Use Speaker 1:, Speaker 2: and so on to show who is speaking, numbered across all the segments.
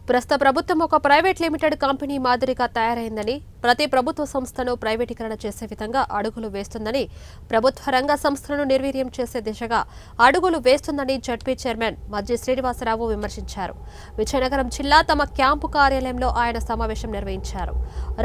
Speaker 1: ప్రస్తుత ప్రభుత్వం ఒక ప్రైవేట్ లిమిటెడ్ కంపెనీ మాదిరిగా తయారైందని, ప్రతి ప్రభుత్వ సంస్థను ప్రైవేటీకరణ చేసే విధంగా అడుగులు వేస్తుందని, ప్రభుత్వ రంగ సంస్థలను నిర్వీర్యం చేసే దిశగా అడుగులు వేస్తుందని జడ్పీ చైర్మన్ మజ్జి శ్రీనివాసరావు విమర్శించారు. విజయనగరం జిల్లా తమ క్యాంపు కార్యాలయంలో ఆయన సమావేశం నిర్వహించారు.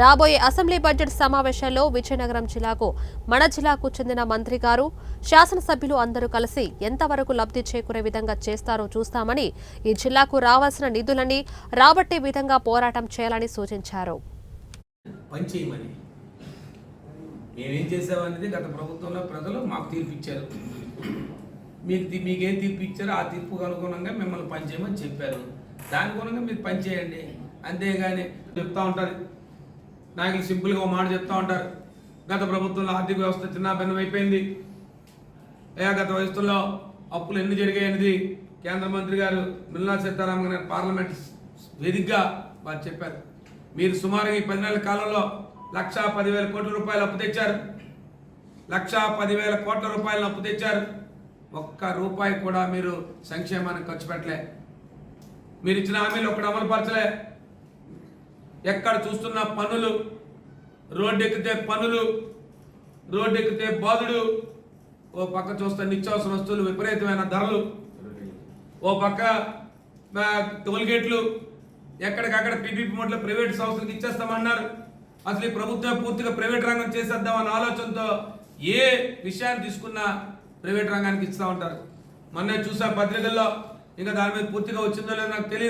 Speaker 1: రాబోయే అసెంబ్లీ బడ్జెట్ సమావేశాల్లో విజయనగరం జిల్లాకు, మన జిల్లాకు చెందిన మంత్రి గారు, శాసనసభ్యులు అందరూ కలిసి ఎంతవరకు లబ్ధి చేకూరే విధంగా చేస్తారో చూస్తామని, ఈ జిల్లాకు రావాల్సిన నిధులని రాబట్టే విధంగా పోరాటం చేయాలని సూచించారు.
Speaker 2: పనిచేయమని మేమేం చేసామనేది గత ప్రభుత్వంలో ప్రజలు మాకు తీర్పు ఇచ్చారు. మీకేం తీర్పు ఇచ్చారో ఆ తీర్పుకు అనుగుణంగా మిమ్మల్ని పనిచేయమని చెప్పారు. దాని గుణంగా మీరు పనిచేయండి. అంతేగాని చెప్తా ఉంటారు నాయకులు, సింపుల్గా ఒక మాట చెప్తా ఉంటారు, గత ప్రభుత్వంలో ఆర్థిక వ్యవస్థ చిన్నాభిన్నం అయిపోయింది, గత వ్యవస్థలో అప్పులు ఎన్ని జరిగాయి అనేది కేంద్ర మంత్రి గారు నిర్మలా సీతారామన్ గారు పార్లమెంట్ వేదికగా వారు చెప్పారు. మీరు సుమారు ఈ 10 నెలల కాలంలో 1,10,000 కోట్ల రూపాయలు అప్పు తెచ్చారు. 1,10,000 కోట్ల రూపాయలను అప్పు తెచ్చారు. ఒక్క రూపాయి కూడా మీరు సంక్షేమానికి ఖర్చు పెట్టలే. మీరు ఇచ్చిన హామీలు ఒక్కటి అమలుపరచలే. ఎక్కడ చూస్తున్న పనులు, రోడ్డెక్కితే పనులు, రోడ్డెక్కితే బాధుడు, ఓ పక్క చూస్తే నిత్యావసర వస్తువులు విపరీతమైన ధరలు, ఓ పక్క టోల్గేట్లు, ఎక్కడికక్కడ పీపీపీ మోడ్లో ప్రైవేట్ సంస్థలకు ఇచ్చేస్తామన్నారు. అసలు ఈ ప్రభుత్వం పూర్తిగా ప్రైవేట్ రంగం చేసేద్దామన్న ఆలోచనతో ఏ విషయాన్ని తీసుకున్నా ప్రైవేట్ రంగానికి ఇస్తూ ఉంటారు. మొన్నే చూసా పత్రికల్లో, ఇంకా దాని మీద పూర్తిగా వచ్చిందో లేదో నాకు తెలియదు.